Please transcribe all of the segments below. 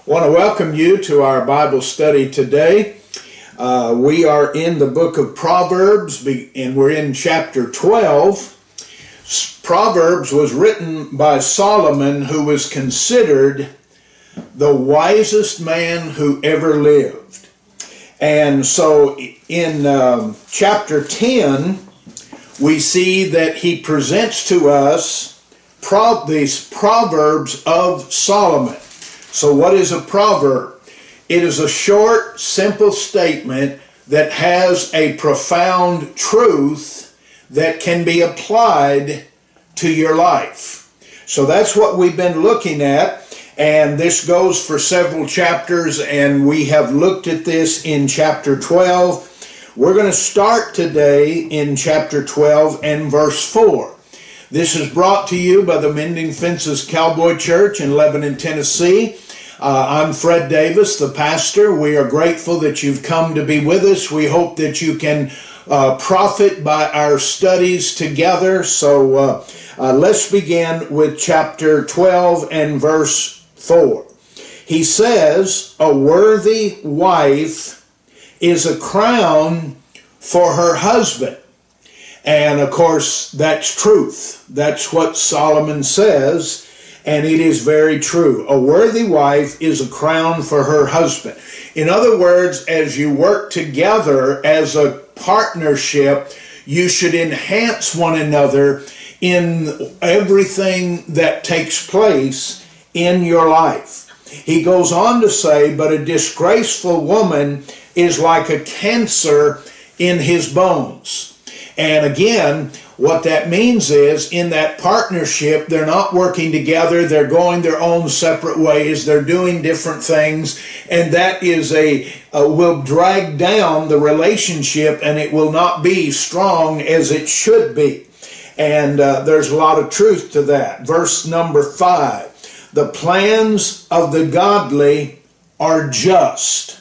I want to welcome you to our Bible study today. We are in the book of Proverbs, and we're in chapter 12. Proverbs was written by Solomon, who was considered the wisest man who ever lived. And so in chapter 10, we see that he presents to us these Proverbs of Solomon. So what is a proverb? It is a short, simple statement that has a profound truth that can be applied to your life. So that's what we've been looking at, and this goes for several chapters, and we have looked at this in chapter 12. We're going to start today in chapter 12 and verse 4. This is brought to you by the Mending Fences Cowboy Church in Lebanon, Tennessee. I'm Fred Davis, the pastor. We are grateful that you've come to be with us. We hope that you can profit by our studies together. So let's begin with chapter 12 and verse 4. He says, "A worthy wife is a crown for her husband." And of course, that's truth. That's what Solomon says, and it is very true. A worthy wife is a crown for her husband. In other words, as you work together as a partnership, you should enhance one another in everything that takes place in your life. He goes on to say, "But a disgraceful woman is like a cancer in his bones." And again, what that means is in that partnership, they're not working together, they're going their own separate ways, they're doing different things, and that is will drag down the relationship, and it will not be strong as it should be. And there's a lot of truth to that. Verse number 5, "The plans of the godly are just."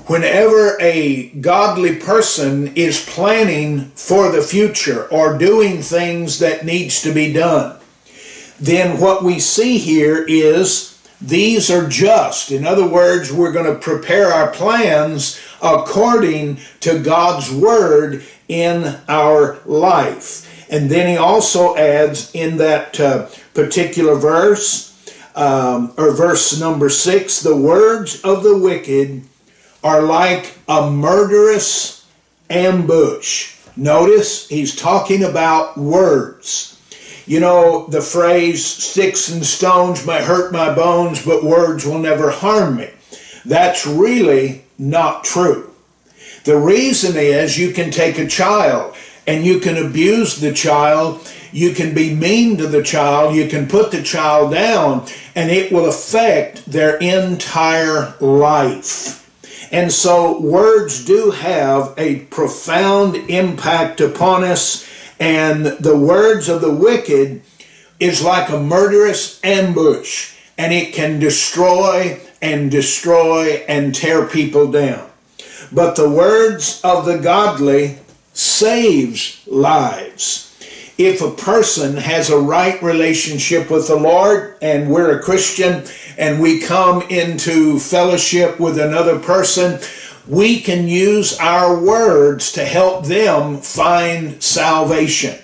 Whenever a godly person is planning for the future or doing things that needs to be done, then what we see here is these are just. In other words, we're going to prepare our plans according to God's word in our life. And then he also adds in that particular verse, or verse number 6, "The words of the wicked are like a murderous ambush." Notice he's talking about words. You know, the phrase, "Sticks and stones may hurt my bones, but words will never harm me." That's really not true. The reason is you can take a child and you can abuse the child, you can be mean to the child, you can put the child down, and it will affect their entire life. And so words do have a profound impact upon us, and the words of the wicked is like a murderous ambush, and it can destroy and tear people down. But the words of the godly saves lives. If a person has a right relationship with the Lord, and we're a Christian, and we come into fellowship with another person, we can use our words to help them find salvation.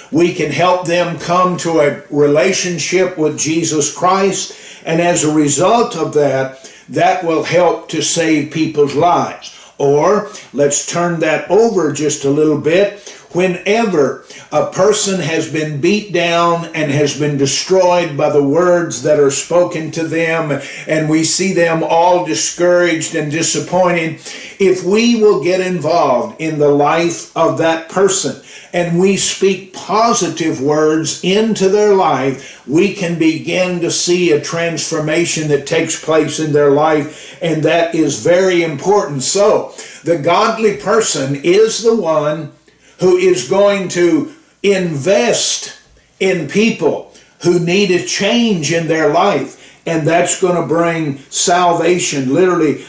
We can help them come to a relationship with Jesus Christ, and as a result of that, that will help to save people's lives. Or, let's turn that over just a little bit. Whenever a person has been beat down and has been destroyed by the words that are spoken to them, and we see them all discouraged and disappointed, if we will get involved in the life of that person and we speak positive words into their life, we can begin to see a transformation that takes place in their life, and that is very important. So, the godly person is the one who is going to invest in people who need a change in their life. And that's going to bring salvation, literally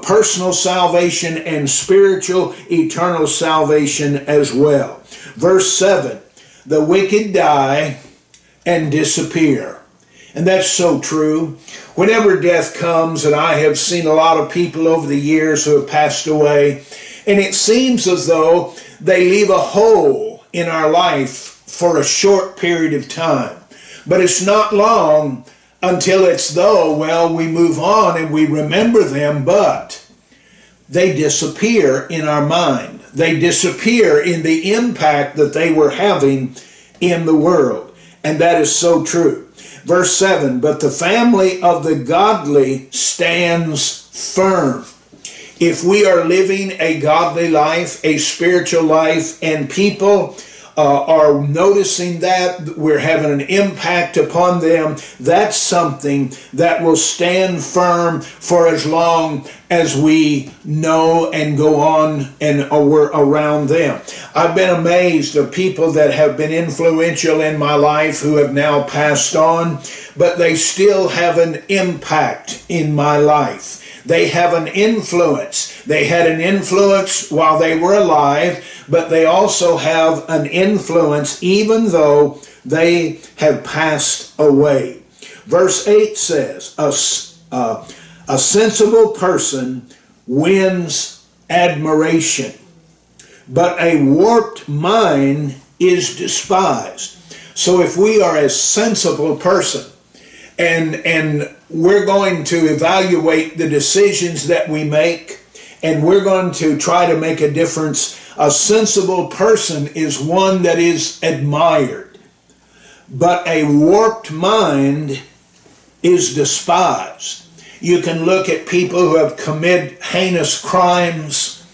personal salvation and spiritual, eternal salvation as well. Verse 7, "The wicked die and disappear, And that's so true. Whenever death comes, and I have seen a lot of people over the years who have passed away, and it seems as though they leave a hole in our life for a short period of time. But it's not long until it's though, well, we move on and we remember them, but they disappear in our mind. They disappear in the impact that they were having in the world. And that is so true. Verse 7, but the family of the godly stands firm. If we are living a godly life, a spiritual life, and people are noticing that, we're having an impact upon them, that's something that will stand firm for as long as we know and go on and we're around them. I've been amazed of people that have been influential in my life who have now passed on, but they still have an impact in my life. They have an influence. They had an influence while they were alive, but they also have an influence even though they have passed away. Verse 8 says, a sensible person wins admiration, but a warped mind is despised. So if we are a sensible person, and we're going to evaluate the decisions that we make, and we're going to try to make a difference. A sensible person is one that is admired, but a warped mind is despised. You can look at people who have committed heinous crimes,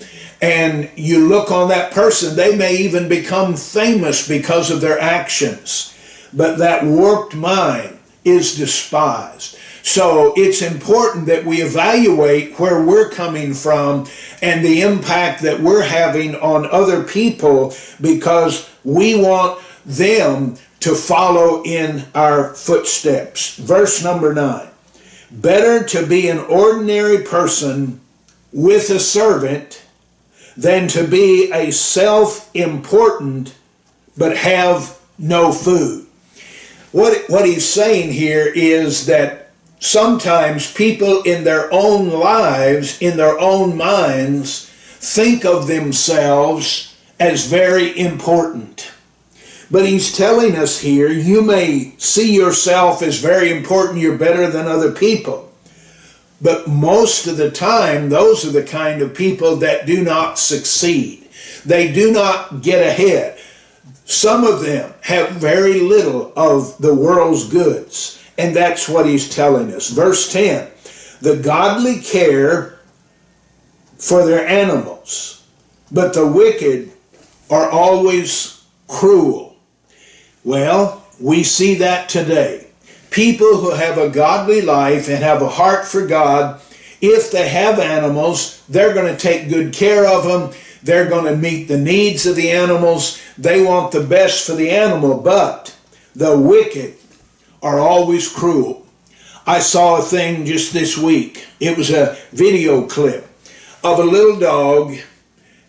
and you look on that person, they may even become famous because of their actions, but that warped mind is despised. So it's important that we evaluate where we're coming from and the impact that we're having on other people, because we want them to follow in our footsteps. Verse number 9. Better to be an ordinary person with a servant than to be a self-important but have no food. What he's saying here is that sometimes people in their own lives, in their own minds, think of themselves as very important. But he's telling us here, you may see yourself as very important, you're better than other people. But most of the time, those are the kind of people that do not succeed. They do not get ahead. Some of them have very little of the world's goods. And that's what he's telling us. Verse 10, the godly care for their animals, but the wicked are always cruel. Well, we see that today. People who have a godly life and have a heart for God, if they have animals, they're going to take good care of them. They're going to meet the needs of the animals. They want the best for the animal, but the wicked are always cruel. I saw a thing just this week. It was a video clip of a little dog,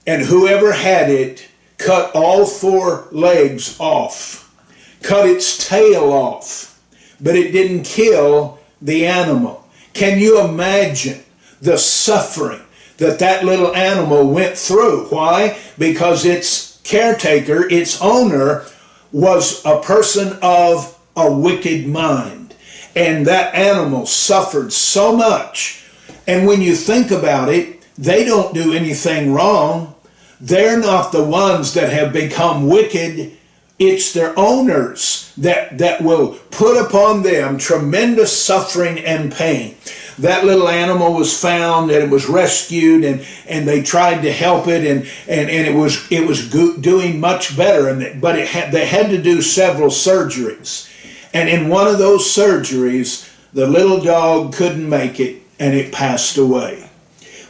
and whoever had it cut all 4 legs off, cut its tail off, but it didn't kill the animal. Can you imagine the suffering that little animal went through? Why? Because its caretaker, its owner, was a person of a wicked mind. And that animal suffered so much. And when you think about it, they don't do anything wrong. They're not the ones that have become wicked. It's their owners that will put upon them tremendous suffering and pain. That little animal was found and it was rescued, and they tried to help it, and it was doing much better, but they had to do several surgeries. And in one of those surgeries, the little dog couldn't make it and it passed away.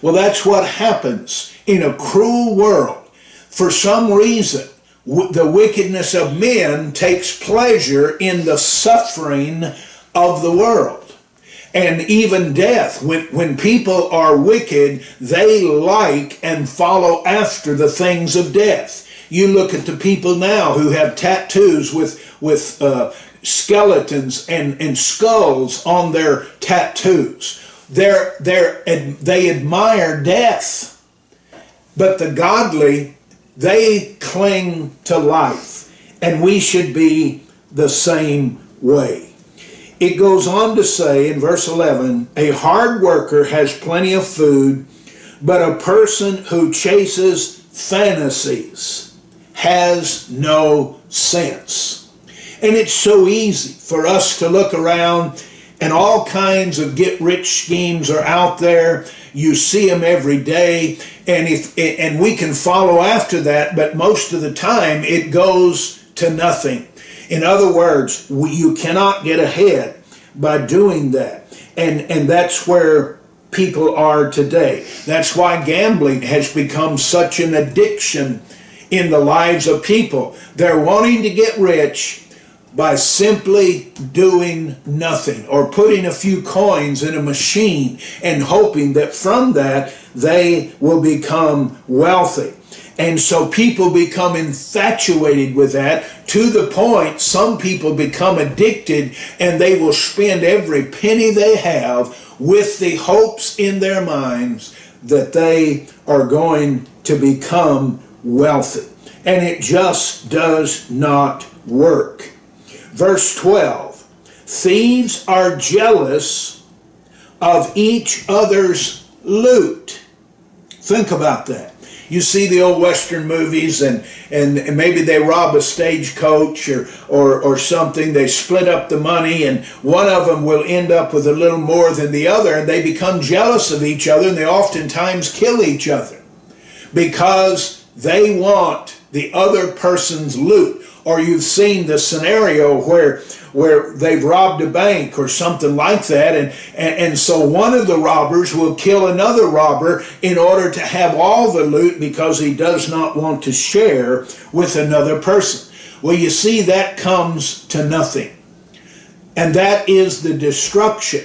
Well, that's what happens in a cruel world. For some reason, the wickedness of men takes pleasure in the suffering of the world. And even death, when people are wicked, they like and follow after the things of death. You look at the people now who have tattoos with skeletons and skulls on their tattoos. They admire death. But the godly, they cling to life. And we should be the same way. It goes on to say in verse 11, a hard worker has plenty of food, but a person who chases fantasies has no sense. And it's so easy for us to look around, and all kinds of get-rich schemes are out there. You see them every day, and we can follow after that, but most of the time it goes to nothing. In other words, you cannot get ahead by doing that. And that's where people are today. That's why gambling has become such an addiction in the lives of people. They're wanting to get rich by simply doing nothing, or putting a few coins in a machine and hoping that from that they will become wealthy. And so people become infatuated with that, to the point some people become addicted, and they will spend every penny they have with the hopes in their minds that they are going to become wealthy. And it just does not work. Verse 12, thieves are jealous of each other's loot. Think about that. You see the old Western movies, and maybe they rob a stagecoach or something. They split up the money, and one of them will end up with a little more than the other, and they become jealous of each other, and they oftentimes kill each other because they want the other person's loot. Or you've seen the scenario where they've robbed a bank or something like that, and so one of the robbers will kill another robber in order to have all the loot because he does not want to share with another person. Well, you see, that comes to nothing. And that is the destruction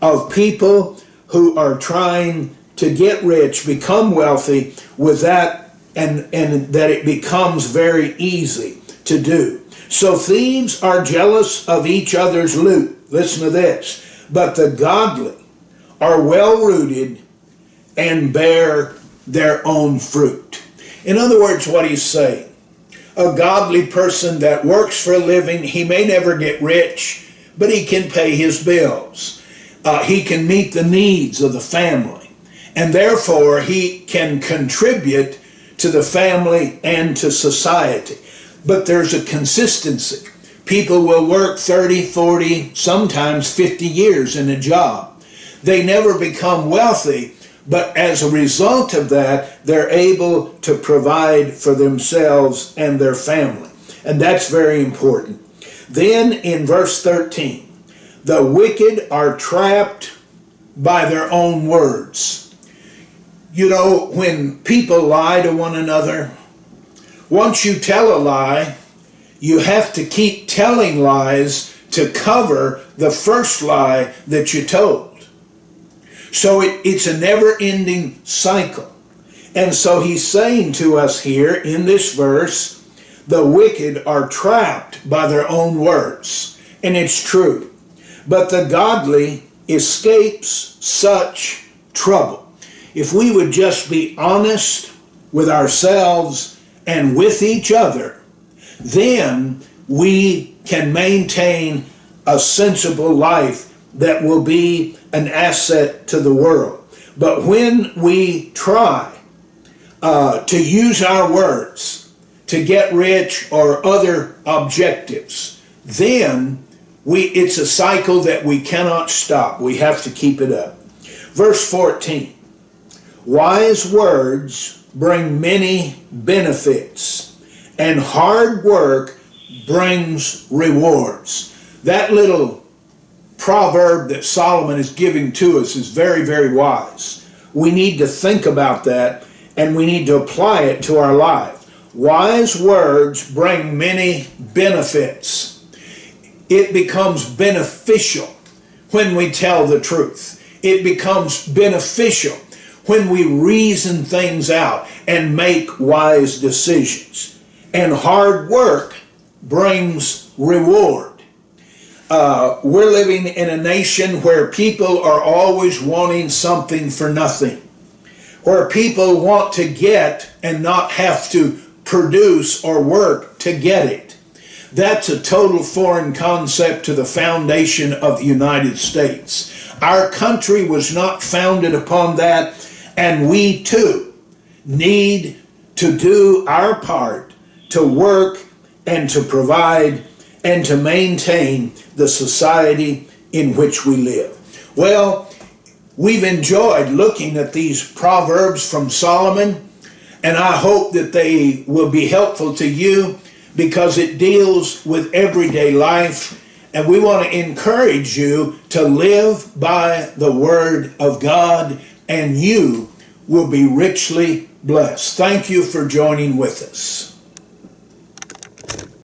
of people who are trying to get rich, become wealthy with that, and that it becomes very easy to do. So thieves are jealous of each other's loot. Listen to this. But the godly are well rooted and bear their own fruit. In other words, what he's saying, a godly person that works for a living, he may never get rich, but he can pay his bills. He can meet the needs of the family. And therefore, he can contribute to the family and to society. But there's a consistency. People will work 30, 40, sometimes 50 years in a job. They never become wealthy, but as a result of that, they're able to provide for themselves and their family. And that's very important. Then in verse 13, the wicked are trapped by their own words. You know, when people lie to one another, once you tell a lie, you have to keep telling lies to cover the first lie that you told. So it's a never-ending cycle. And so he's saying to us here in this verse, the wicked are trapped by their own words. And it's true. But the godly escapes such trouble. If we would just be honest with ourselves and with each other, then we can maintain a sensible life that will be an asset to the world. But when we try to use our words to get rich or other objectives, then it's a cycle that we cannot stop. We have to keep it up. Verse 14, wise words bring many benefits, and hard work brings rewards. That little proverb that Solomon is giving to us is very, very wise. We need to think about that, and we need to apply it to our life. Wise words bring many benefits. It becomes beneficial when we tell the truth. It becomes beneficial when we reason things out and make wise decisions. And hard work brings reward. we're living in a nation where people are always wanting something for nothing, where people want to get and not have to produce or work to get it. That's a total foreign concept to the foundation of the United States. Our country was not founded upon that, and we too need to do our part to work and to provide and to maintain the society in which we live. Well, we've enjoyed looking at these Proverbs from Solomon, and I hope that they will be helpful to you because it deals with everyday life, and we want to encourage you to live by the Word of God, and you will be richly blessed. Thank you for joining with us.